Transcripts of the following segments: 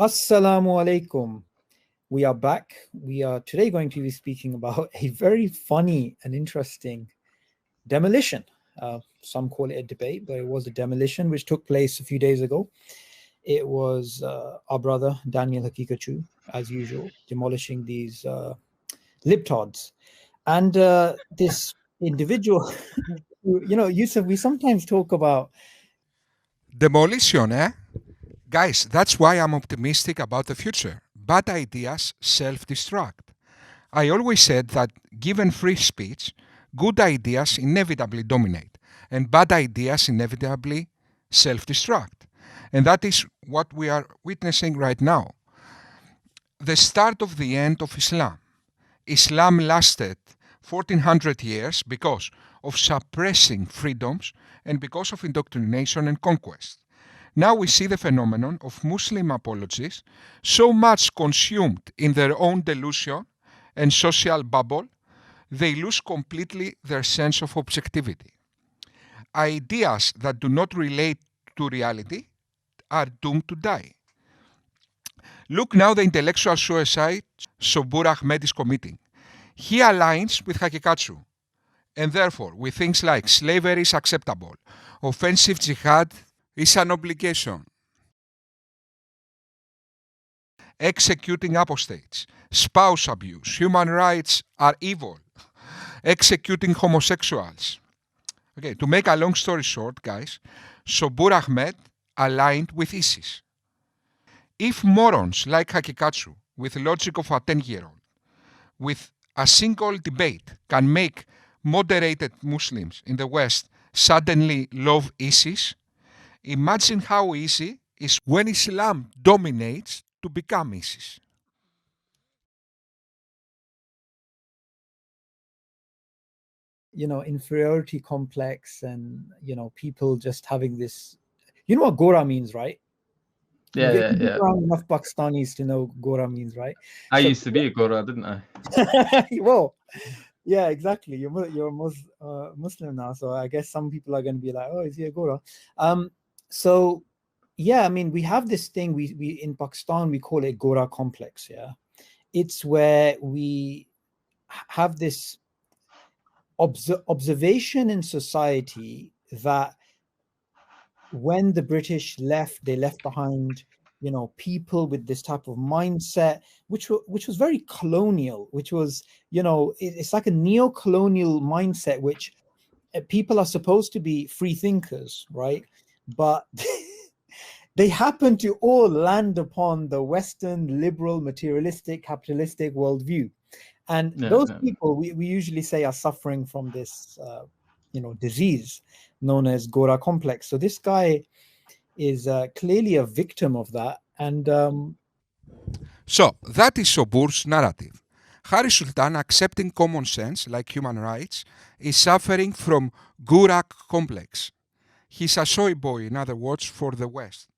Assalamu alaikum. We are back. We are today going to be speaking about a very funny and interesting demolition. Some call it a debate, but it was a demolition which took place a few days ago. It was our brother Daniel Haqiqatjou, as usual, demolishing these libtards. And this individual, Yusuf, we sometimes talk about demolition, eh? Guys, that's why I'm optimistic about the future. Bad ideas self-destruct. I always said that given free speech, good ideas inevitably dominate, and bad ideas inevitably self-destruct. And that is what we are witnessing right now. The start of the end of Islam. Islam lasted 1400 years because of suppressing freedoms and because of indoctrination and conquest. Now we see the phenomenon of Muslim apologists so much consumed in their own delusion and social bubble, they lose completely their sense of objectivity. Ideas that do not relate to reality are doomed to die. Look now the intellectual suicide Subboor Ahmad is committing. He aligns with Haqiqatjou, and therefore with things like slavery is acceptable, offensive jihad is an obligation, executing apostates, spouse abuse, human rights are evil, executing homosexuals. Okay, to make a long story short, guys, Subboor Ahmad aligned with ISIS. If morons like Haqiqatjou, with the logic of a 10-year-old, with a single debate can make moderated Muslims in the West suddenly love ISIS, imagine how easy it is when Islam dominates to become ISIS. Inferiority complex and, people just having this, what gora means, right? Yeah. Enough Pakistanis to know gora means, right? I used to be a gora, didn't I? Well, yeah, exactly. You're Muslim now, so I guess some people are going to be like, "Oh, is he a gora?" So, yeah, I mean, we have this thing. We in Pakistan we call it gora complex. Yeah, it's where we have this observation in society that when the British left, they left behind, people with this type of mindset, which was very colonial, which was, it's like a neo-colonial mindset, which people are supposed to be free thinkers, right? But they happen to all land upon the Western liberal, materialistic, capitalistic worldview. And those people, we usually say, are suffering from this, disease known as gora complex. So this guy is clearly a victim of that. And so that is Subboor's narrative. Harris Sultan, accepting common sense like human rights, is suffering from gora complex. He's a soy boy, in other words, for the West.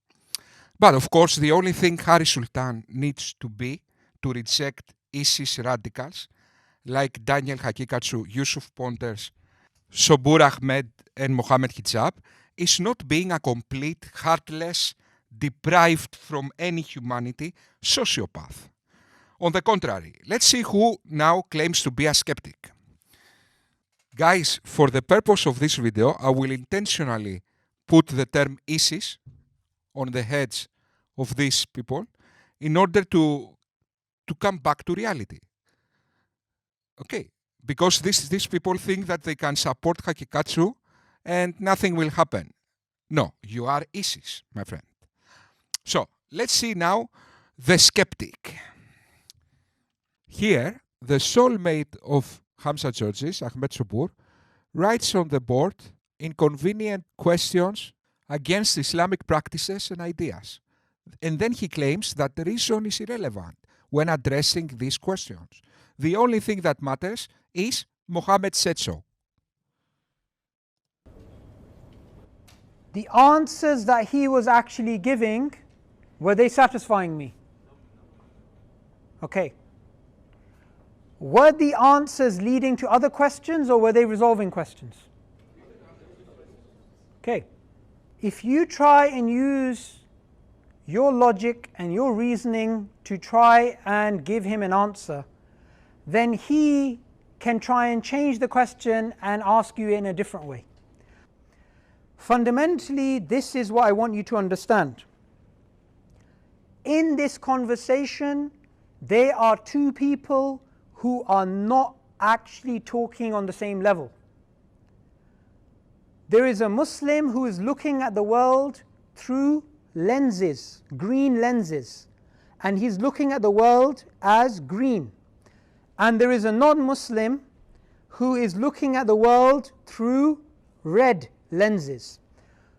But of course, the only thing Harris Sultan needs to be to reject ISIS radicals like Daniel Haqiqatjou, Yusuf Ponder's, Subboor Ahmad and Mohammed Hijab is not being a complete, heartless, deprived from any humanity sociopath. On the contrary, let's see who now claims to be a skeptic. Guys, for the purpose of this video, I will intentionally put the term ISIS on the heads of these people in order to come back to reality. Okay, because these people think that they can support Haqiqatjou and nothing will happen. No, you are ISIS, my friend. So, let's see now the skeptic. Here, the soulmate of Hamza Georges, Ahmed Subboor, writes on the board inconvenient questions against Islamic practices and ideas. And then he claims that the reason is irrelevant when addressing these questions. The only thing that matters is Mohammed said so. The answers that he was actually giving, were they satisfying me? Okay. Were the answers leading to other questions or were they resolving questions? Okay. If you try and use your logic and your reasoning to try and give him an answer, then he can try and change the question and ask you in a different way. Fundamentally, this is what I want you to understand. In this conversation, there are two people who are not actually talking on the same level. There is a Muslim who is looking at the world through lenses, green lenses, and he's looking at the world as green. And there is a non-Muslim who is looking at the world through red lenses.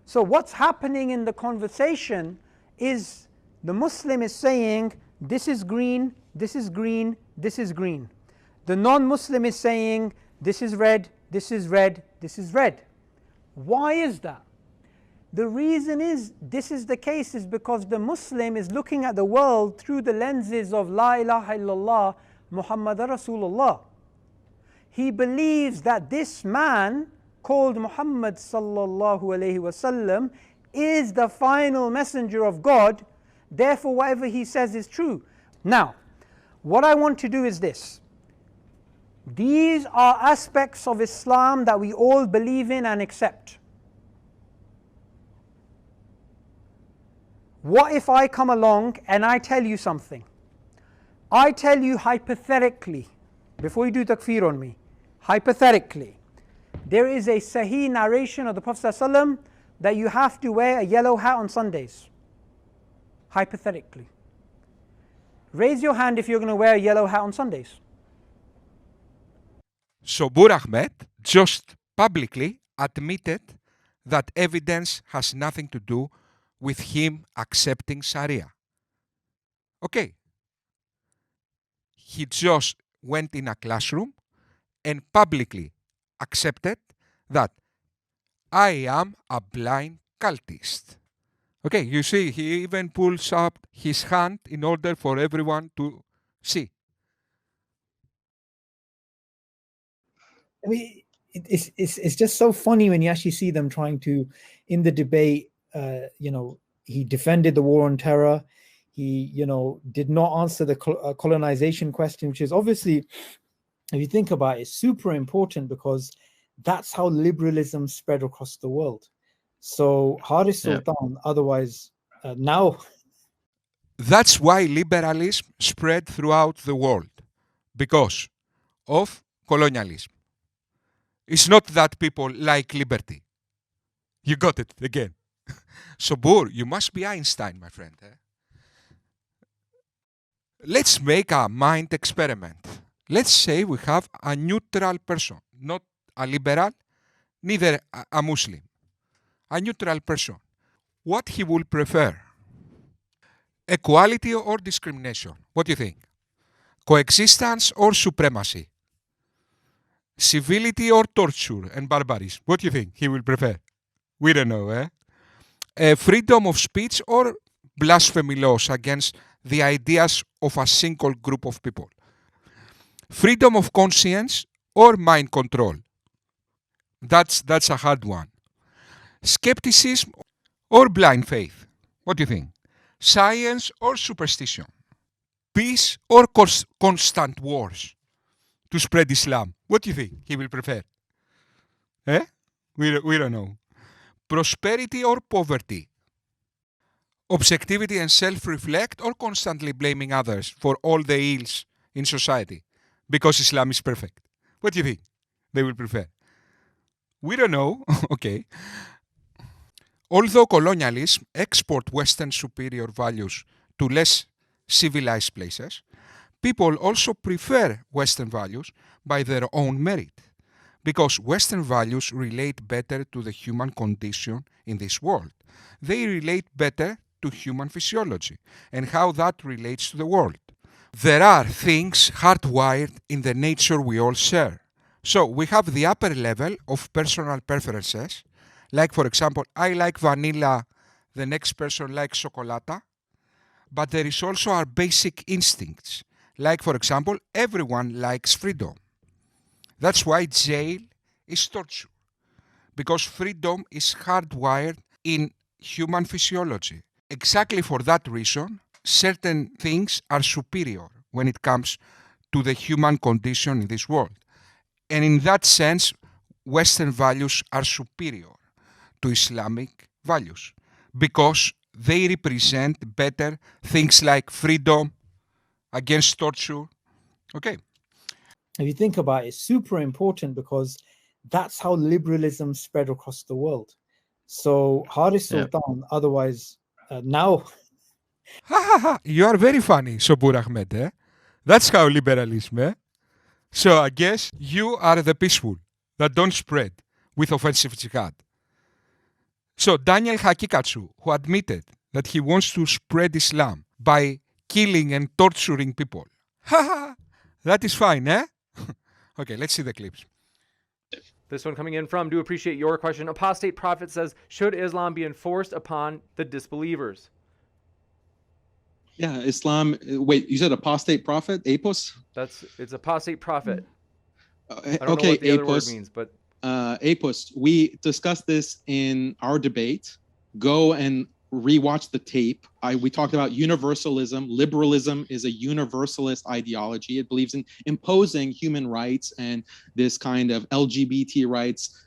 So what's happening in the conversation is the Muslim is saying, this is green, this is green, this is green. The non-Muslim is saying, this is red, this is red, this is red. Why is that? The reason is, this is the case is because the Muslim is looking at the world through the lenses of La ilaha illallah Muhammad Rasulullah. He believes that this man called Muhammad sallallahu alayhi wasallam is the final messenger of God, therefore whatever he says is true. Now, what I want to do is this. These are aspects of Islam that we all believe in and accept. What if I come along and I tell you something? I tell you hypothetically, before you do takfir on me, hypothetically, there is a sahih narration of the Prophet ﷺ that you have to wear a yellow hat on Sundays. Hypothetically. Raise your hand if you're going to wear a yellow hat on Sundays. Subboor Ahmad just publicly admitted that evidence has nothing to do with him accepting Sharia. Okay. He just went in a classroom and publicly accepted that I am a blind cultist. Okay, you see, he even pulls up his hand in order for everyone to see. I mean, it's just so funny when you actually see them trying to, in the debate, he defended the war on terror. He, did not answer the colonization question, which is obviously, if you think about it, super important because that's how liberalism spread across the world. So Harris Sultan, otherwise now... That's why liberalism spread throughout the world, because of colonialism. It's not that people like liberty. You got it again. Subboor, you must be Einstein, my friend. Let's make a mind experiment. Let's say we have a neutral person, not a liberal, neither a Muslim. A neutral person. What he will prefer? Equality or discrimination? What do you think? Coexistence or supremacy? Civility or torture and barbarism? What do you think he will prefer? We don't know, freedom of speech or blasphemy laws against the ideas of a single group of people? Freedom of conscience or mind control? That's a hard one. Skepticism or blind faith? What do you think? Science or superstition? Peace or constant wars to spread Islam? What do you think he will prefer? We don't know. Prosperity or poverty? Objectivity and self-reflect or constantly blaming others for all the ills in society because Islam is perfect? What do you think they will prefer? We don't know. Okay. Although colonialism export Western superior values to less civilized places, people also prefer Western values by their own merit, because Western values relate better to the human condition in this world. They relate better to human physiology and how that relates to the world. There are things hardwired in the nature we all share. So we have the upper level of personal preferences, like for example, I like vanilla, the next person likes chocolate, but there is also our basic instincts, like for example, everyone likes freedom. That's why jail is torture, because freedom is hardwired in human physiology. exactly for that reason, certain things are superior when it comes to the human condition in this world. And in that sense, Western values are superior to Islamic values because they represent better things like freedom, against torture. Okay. If you think about it, it's super important because that's how liberalism spread across the world. So Harris Sultan, otherwise now... You are very funny, Subboor Ahmad. Eh? That's how liberalism. Eh? So I guess you are the peaceful that don't spread with offensive jihad. So Daniel Haqiqatjou, who admitted that he wants to spread Islam by killing and torturing people. That is fine, eh? Okay, let's see the clips. This one coming in from, do appreciate your question. Apostate Prophet says, should Islam be enforced upon the disbelievers? Yeah, Islam. Wait, you said apostate prophet, apos? It's apostate prophet. I don't Okay, know what the other word apos. means, but Apos. We discussed this in our debate. Go and rewatch the tape. We talked about universalism. Liberalism is a universalist ideology. It believes in imposing human rights and this kind of LGBT rights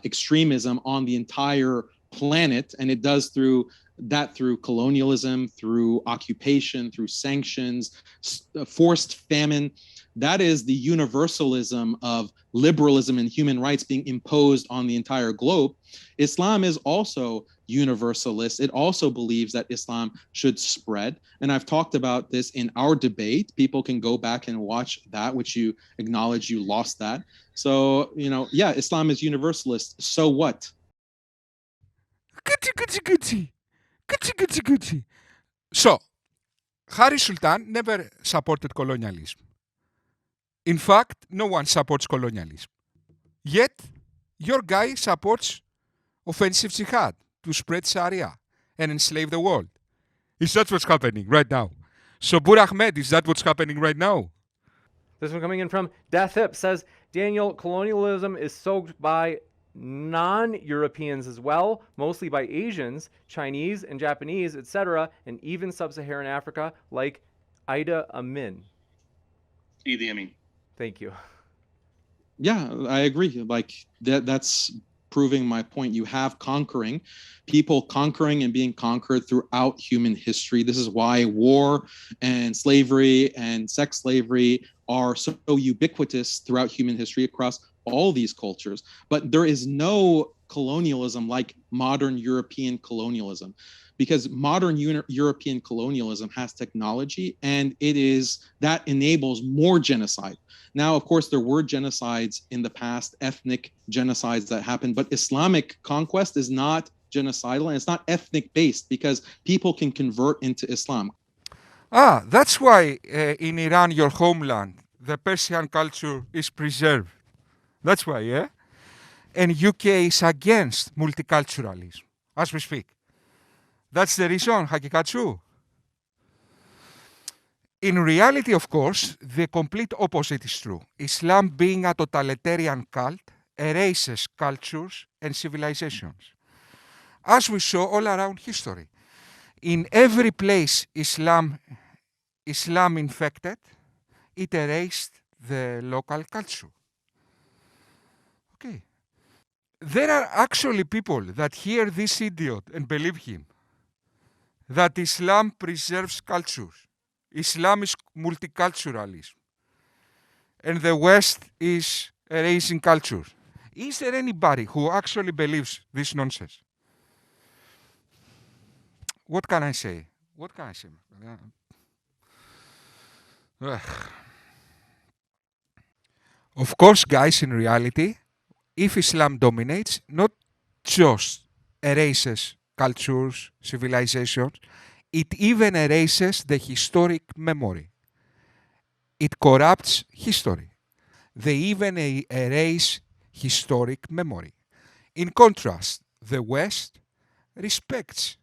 extremism on the entire planet, and it does through colonialism, through occupation, through sanctions, forced famine. That is the universalism of liberalism and human rights being imposed on the entire globe. Islam is also universalist. It also believes that Islam should spread. And I've talked about this in our debate. People can go back and watch that, which you acknowledge you lost that. So, yeah, Islam is universalist. So what? So, Harris Sultan never supported colonialism. In fact, no one supports colonialism. Yet, your guy supports offensive jihad to spread Sharia and enslave the world. Is that what's happening right now? Subboor Ahmad, is that what's happening right now? this one coming in from Deathip says, Daniel, colonialism is soaked by non-Europeans as well, mostly by Asians, Chinese and Japanese, etc., and even sub-Saharan Africa, like Ida Amin. Idi Amin. Thank you. Yeah, I agree. Like that's proving my point. You have people conquering and being conquered throughout human history. This is why war and slavery and sex slavery are so ubiquitous throughout human history across all these cultures. But there is no colonialism like modern European colonialism, because modern European colonialism has technology, and that enables more genocide. Now, of course, there were genocides in the past, ethnic genocides that happened, but Islamic conquest is not genocidal and it's not ethnic based because people can convert into Islam. That's why in Iran, your homeland, the Persian culture is preserved. That's why, yeah? And UK is against multiculturalism as we speak. That's the reason, Haqiqatjou. In reality, of course, the complete opposite is true. Islam, being a totalitarian cult, erases cultures and civilizations, as we saw all around history. In every place Islam infected, it erased the local culture. Okay. There are actually people that hear this idiot and believe him, that Islam preserves cultures. Islam is multiculturalism. And the West is erasing cultures. Is there anybody who actually believes this nonsense? What can I say? Of course, guys, in reality, if Islam dominates, not just erases cultures, civilizations, it even erases the historic memory. It corrupts history. They even erase historic memory. In contrast, the West respects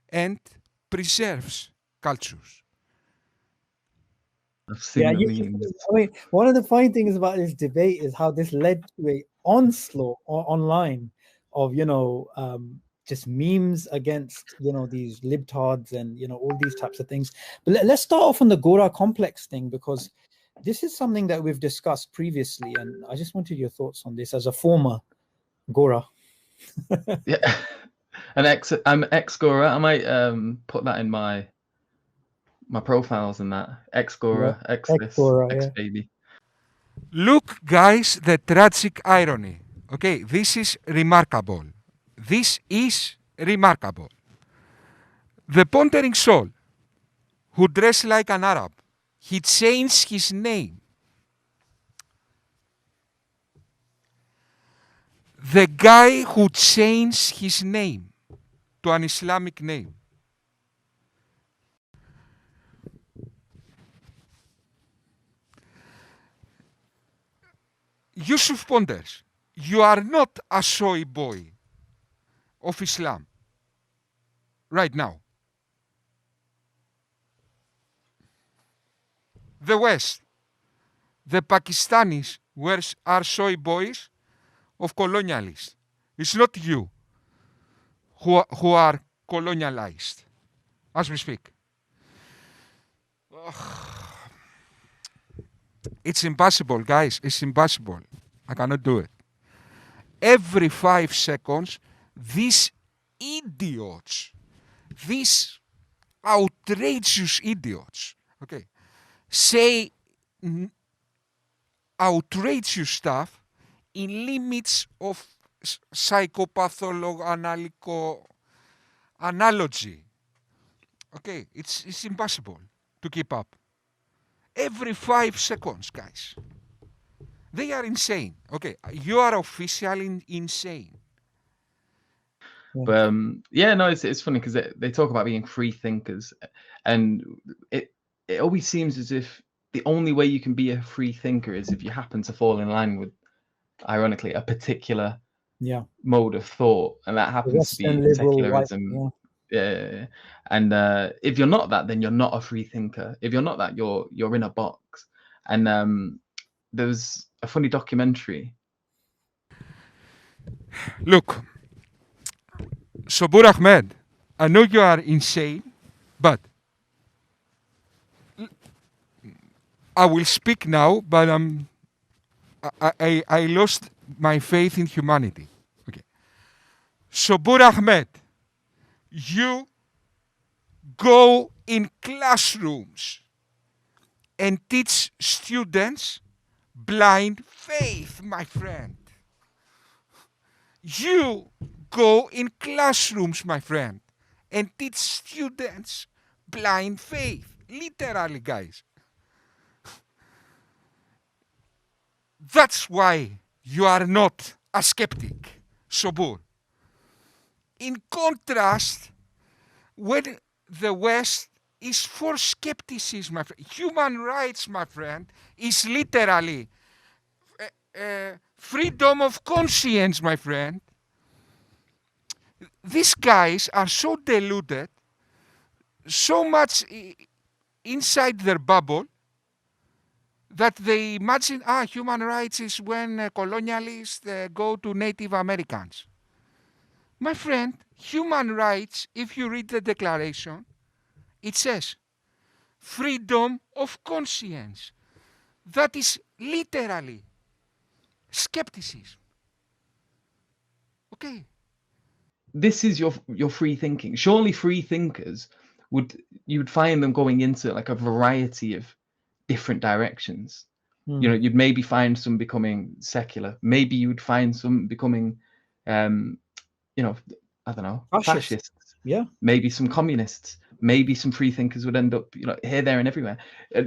and preserves cultures. I've seen the memes. I mean, one of the funny things about this debate is how this led to a onslaught online of just memes against, these libtards and, all these types of things. But let's start off on the Gora complex thing, because this is something that we've discussed previously. And I just wanted your thoughts on this as a former Gora. Yeah. I'm ex-Gora. I might put that in my profiles and that. Ex-Gora, Ex-Gora, ex-baby. Look, guys, the tragic irony. Okay, this is remarkable. This is remarkable. The pondering soul who dressed like an Arab, he changed his name. The guy who changed his name to an Islamic name. Yusuf ponders, you are not a soy boy of Islam right now. The West, the Pakistanis are soy boys of colonialists. It's not you who are colonialized as we speak. It's impossible, guys. It's impossible. I cannot do it. Every 5 seconds, these idiots, these outrageous idiots, okay, say outrageous stuff in limits of psychopathological analogy. Okay, it's impossible to keep up. Every 5 seconds, guys. They are insane. Okay, you are officially insane. But no, it's funny because they talk about being free thinkers, and it always seems as if the only way you can be a free thinker is if you happen to fall in line with, ironically, a particular mode of thought, and that happens to be secularism. Yeah. And if you're not that, then you're not a free thinker. If you're not that, you're in a box. And there's a funny documentary. Look, Subboor Ahmad, I know you are insane, but I will speak now, but I lost my faith in humanity. Okay. Subboor Ahmad, you go in classrooms and teach students blind faith, my friend. You go in classrooms, my friend, and teach students blind faith. Literally, guys. That's why you are not a skeptic, Subboor. In contrast, when the West is for skepticism, my friend, human rights, my friend, is literally freedom of conscience, my friend. These guys are so deluded, so much inside their bubble, that they imagine, human rights is when colonialists go to Native Americans. My friend, human rights, if you read the declaration, it says freedom of conscience. That is literally skepticism. Okay. This is your free thinking. Surely free thinkers you would find them going into like a variety of different directions. You know, you'd maybe find some becoming secular. Maybe you would find some becoming I don't know, fascists. Yeah. Maybe some communists. Maybe some free thinkers would end up, here, there, and everywhere.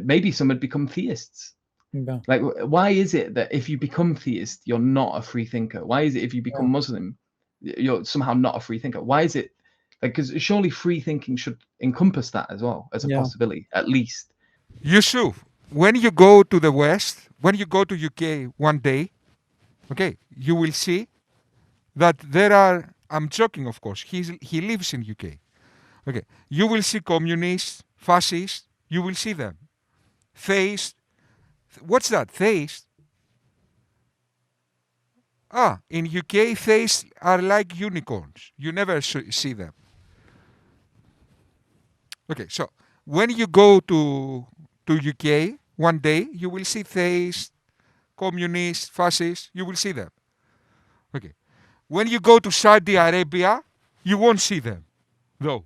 Maybe some would become theists. Yeah. Like, why is it that if you become theist, you're not a free thinker? Why is it if you become Muslim, you're somehow not a free thinker? Why is it? Like, because surely free thinking should encompass that as well as a possibility, at least. Yusuf, when you go to the West, when you go to UK one day, okay, you will see that there are, I'm joking, of course, he lives in UK. Okay, you will see communists, fascists, you will see them. Theists, what's that, theist? In UK, theists are like unicorns. You never see them. Okay, so when you go to UK one day, you will see theists, communists, fascists. You will see them. Okay. When you go to Saudi Arabia, you won't see them, though.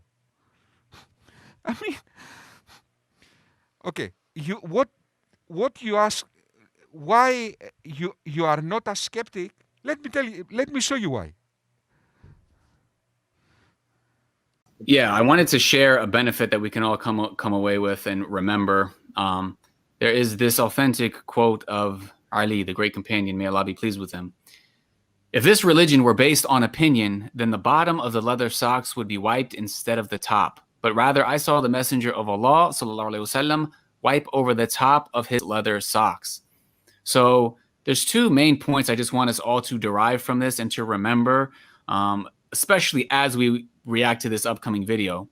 I mean, okay. What you ask? Why you are not a skeptic? Let me tell you. Let me show you why. Yeah, I wanted to share a benefit that we can all come away with and remember. There is this authentic quote of Ali, the great companion, may Allah be pleased with him. If this religion were based on opinion, then the bottom of the leather socks would be wiped instead of the top. But rather, I saw the Messenger of Allah, sallallahu alaihi wasallam, wipe over the top of his leather socks. So there's two main points I just want us all to derive from this and to remember, especially as we react to this upcoming video.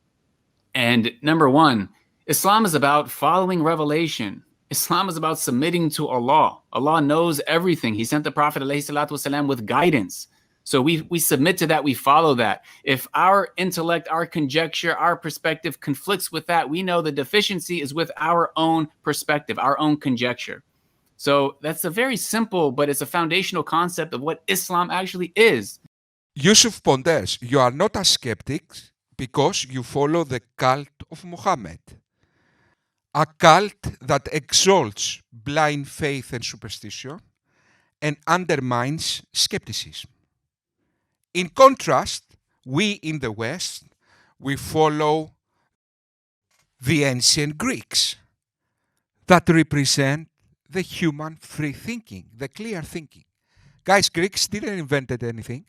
And number one, Islam is about following revelation. Islam is about submitting to Allah. Allah knows everything. He sent the Prophet ﷺ with guidance. So we submit to that, we follow that. If our intellect, our conjecture, our perspective conflicts with that, we know the deficiency is with our own perspective, our own conjecture. So that's a very simple, but it's a foundational concept of what Islam actually is. Yusuf ponders, you are not a skeptic because you follow the cult of Muhammad. A cult that exalts blind faith and superstition and undermines skepticism. In contrast, we in the West, we follow the ancient Greeks that represent the human free thinking, the clear thinking. Guys, Greeks didn't invent anything.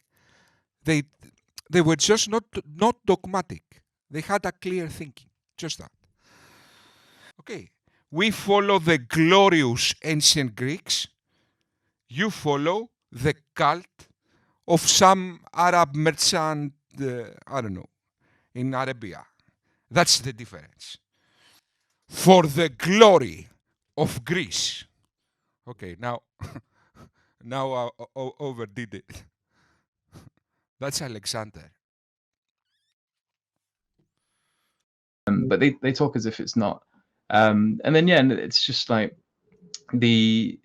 They were just not dogmatic. They had a clear thinking, just that. Okay, we follow the glorious ancient Greeks. You follow the cult of some Arab merchant, I don't know, in Arabia. That's the difference. For the glory of Greece. Okay, now I overdid it. That's Alexander. But they talk as if it's not. And then yeah, and it's just like the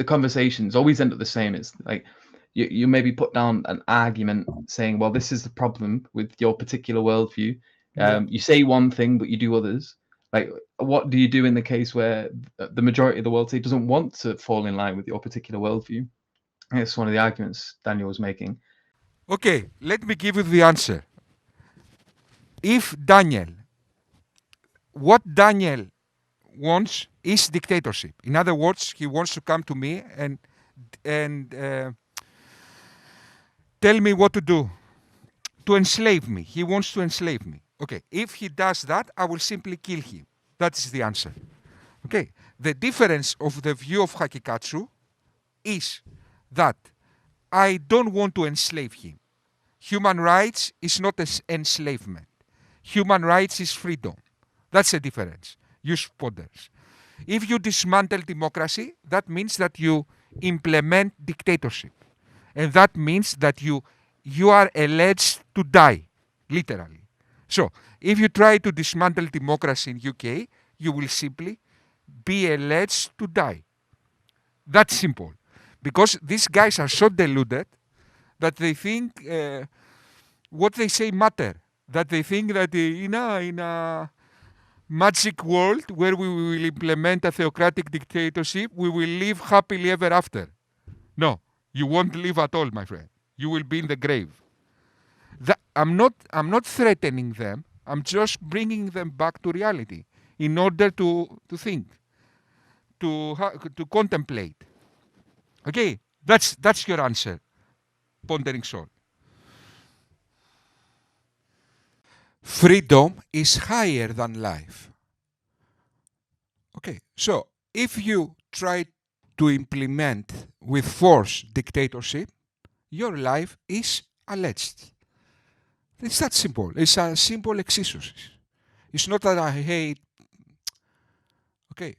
conversations always end up the same. It's like you maybe put down an argument saying, well, this is the problem with your particular worldview. You say one thing, but you do others. Like, what do you do in the case where the majority of the world say doesn't want to fall in line with your particular worldview? It's one of the arguments Daniel was making. Okay, let me give you the answer. If what Daniel wants is dictatorship. In other words, he wants to come to me and tell me what to do, to enslave me. He wants to enslave me. Okay, if he does that, I will simply kill him. That is the answer. Okay, the difference of the view of Haqiqatjou is that I don't want to enslave him. Human rights is not enslavement. Human rights is freedom. That's the difference. Yusuf ponders. If you dismantle democracy, that means that you implement dictatorship. And that means that you are alleged to die, literally. So, if you try to dismantle democracy in UK, you will simply be alleged to die. That's simple. Because these guys are so deluded that they think what they say matter. That they think that in a magic world where we will implement a theocratic dictatorship, we will live happily ever after. No, you won't live at all, my friend. You will be in the grave. I'm not threatening them. I'm just bringing them back to reality in order to think, to contemplate. Okay, that's your answer, pondering soul. Freedom is higher than life. Okay, so if you try to implement with force dictatorship, your life is alleged. It's that simple. It's a simple exegesis. It's not that I hate. Okay.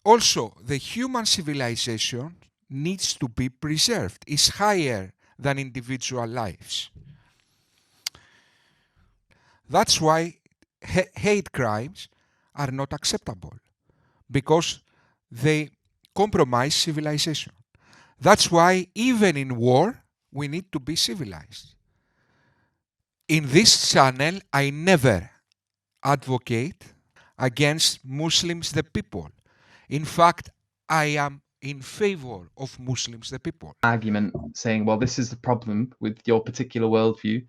Also, the human civilization needs to be preserved, is higher than individual lives. That's why hate crimes are not acceptable, because they compromise civilization. That's why even in war, we need to be civilized. In this channel, I never advocate against Muslims the people. In fact, I am in favor of Muslims the people. Argument saying, well, this is the problem with your particular worldview.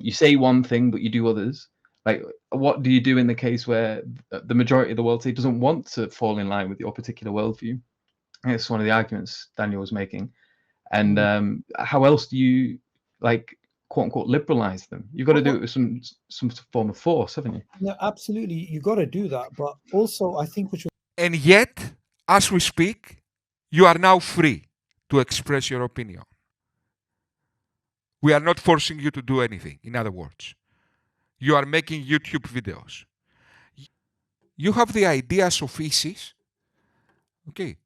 You say one thing, but you do others. Like, what do you do in the case where the majority of the world, say, doesn't want to fall in line with your particular worldview? It's one of the arguments Daniel was making. And how else do you, like, quote unquote, liberalize them? You've got to do it with some form of force, haven't you? No, absolutely, you got to do that. But also, I think And yet, as we speak, you are now free to express your opinion. We are not forcing you to do anything, in other words. You are making YouTube videos. You have the ideas of ISIS, okay,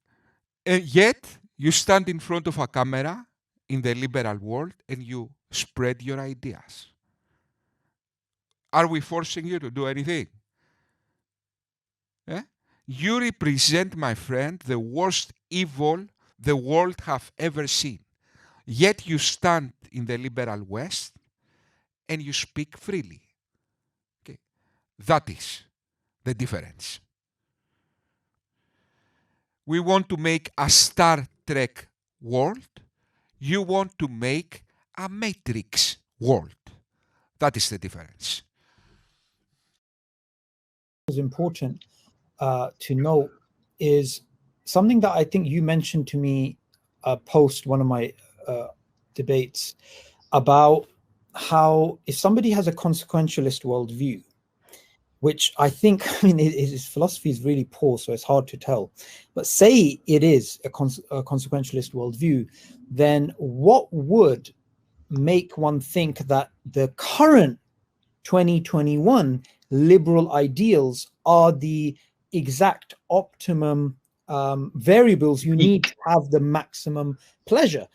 and yet you stand in front of a camera in the liberal world and you spread your ideas. Are we forcing you to do anything? Eh? You represent, my friend, the worst evil the world have ever seen. Yet you stand in the liberal West and you speak freely. Okay. That is the difference. We want to make a Star Trek world. You want to make a Matrix world. That is the difference. is important to note is something that I think you mentioned to me post one of my debates about how if somebody has a consequentialist worldview, which I think, I mean, his philosophy is really poor, so it's hard to tell. But say it is a consequentialist worldview, then what would make one think that the current 2021 liberal ideals are the exact optimum variables you need to have the maximum pleasure?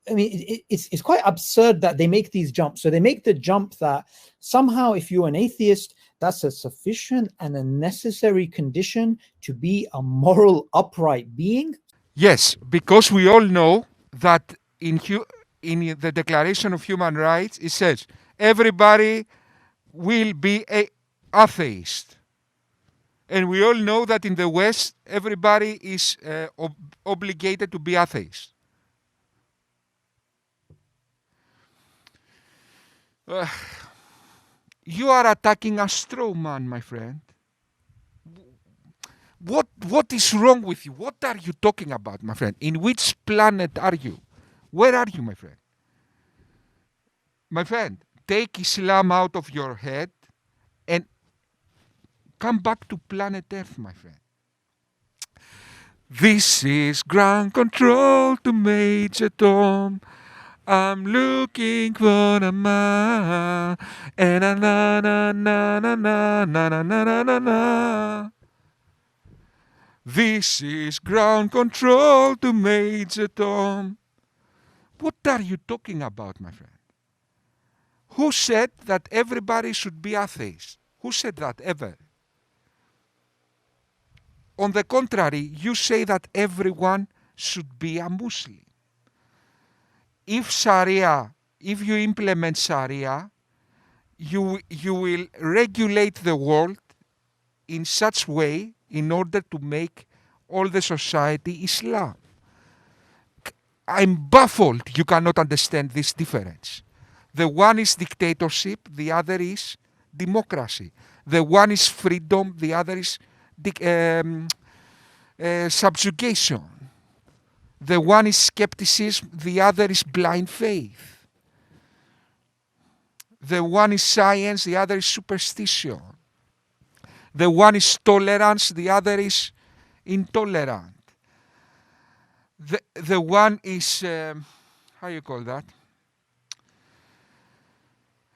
I mean, it's quite absurd that they make these jumps. So they make the jump that somehow if you're an atheist, that's a sufficient and a necessary condition to be a moral, upright being. Yes, because we all know that in the Declaration of Human Rights, it says everybody will be an atheist. And we all know that in the West, everybody is obligated to be atheist. You are attacking a straw man, my friend. What is wrong with you? What are you talking about, my friend? In which planet are you? Where are you, my friend? My friend, take Islam out of your head and come back to planet Earth, my friend. This is ground control to Major Tom. I'm looking for a man. And na na na na na na na na na na. This is ground control to Major Tom. What are you talking about, my friend? Who said that everybody should be atheist? Who said that ever? On the contrary, you say that everyone should be a Muslim. If you implement Sharia, you will regulate the world in such way in order to make all the society Islam. I'm baffled you cannot understand this difference. The one is dictatorship, the other is democracy. The one is freedom, the other is subjugation. The one is skepticism, the other is blind faith. The one is science, the other is superstition. The one is tolerance, the other is intolerant. The one is, how you call that?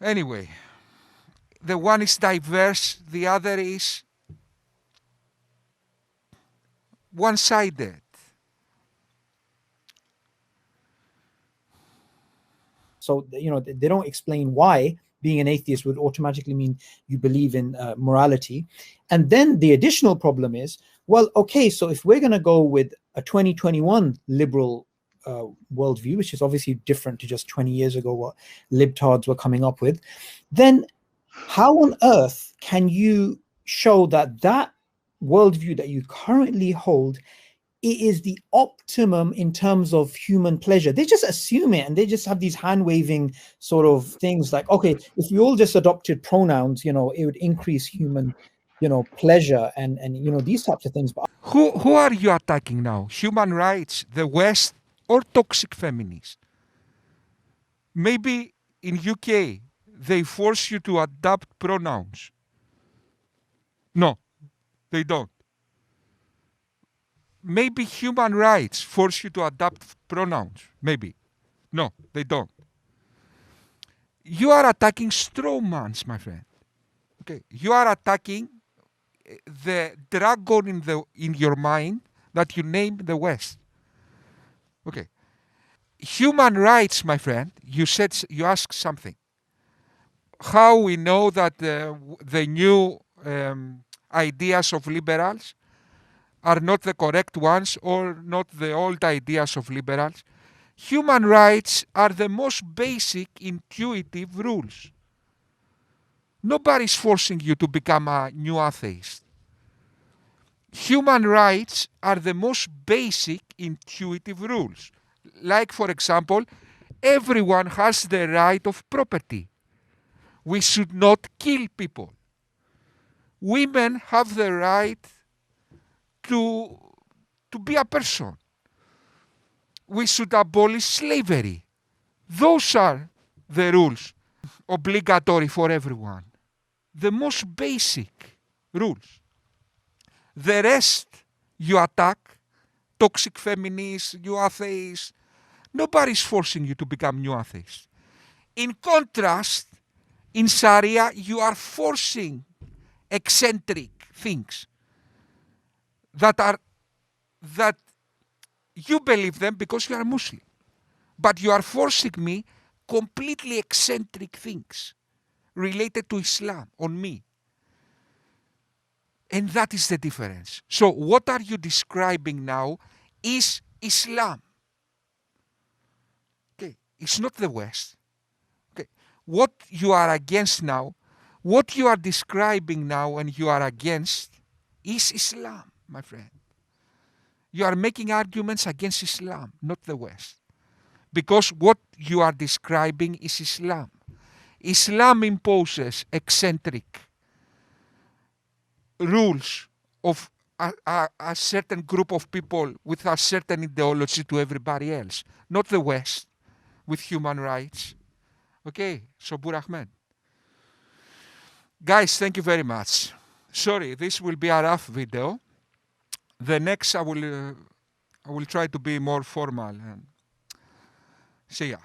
Anyway, the one is diverse, the other is one-sided. So, they don't explain why being an atheist would automatically mean you believe in morality. And then the additional problem is, well, okay, so if we're going to go with a 2021 liberal worldview, which is obviously different to just 20 years ago what libtards were coming up with, then how on earth can you show that worldview that you currently hold, it is the optimum in terms of human pleasure? They just assume it, and they just have these hand-waving sort of things like, okay, if we all just adopted pronouns, it would increase human, pleasure and these types of things. But Who are you attacking now? Human rights, the West, or toxic feminists? Maybe in UK they force you to adopt pronouns. No, they don't. Maybe human rights force you to adopt pronouns. Maybe. No, they don't. You are attacking strawmans, my friend. Okay, you are attacking the dragon in your mind that you name the West. Okay. Human rights, my friend, you asked something. How we know that the new ideas of liberals are not the correct ones, or not the old ideas of liberals? Human rights are the most basic intuitive rules. Nobody's forcing you to become a new atheist. Human rights are the most basic intuitive rules. Like, for example, everyone has the right of property. We should not kill people. Women have the right to be a person. We should abolish slavery. Those are the rules, obligatory for everyone. The most basic rules. The rest you attack, toxic feminists, new atheists. Nobody's forcing you to become new atheists. In contrast, in Sharia, you are forcing eccentric things that you believe them because you are Muslim. But you are forcing me completely eccentric things related to Islam on me. And that is the difference. So what are you describing now is Islam. Okay, it's not the West. Okay, what you are against now, what you are describing now and you are against is Islam, my friend. You are making arguments against Islam, not the West. Because what you are describing is Islam. Islam imposes eccentric rules of a certain group of people with a certain ideology to everybody else, not the West with human rights. Okay, Subboor Ahmad. Guys, thank you very much. Sorry, this will be a rough video. The next I will try to be more formal. See ya.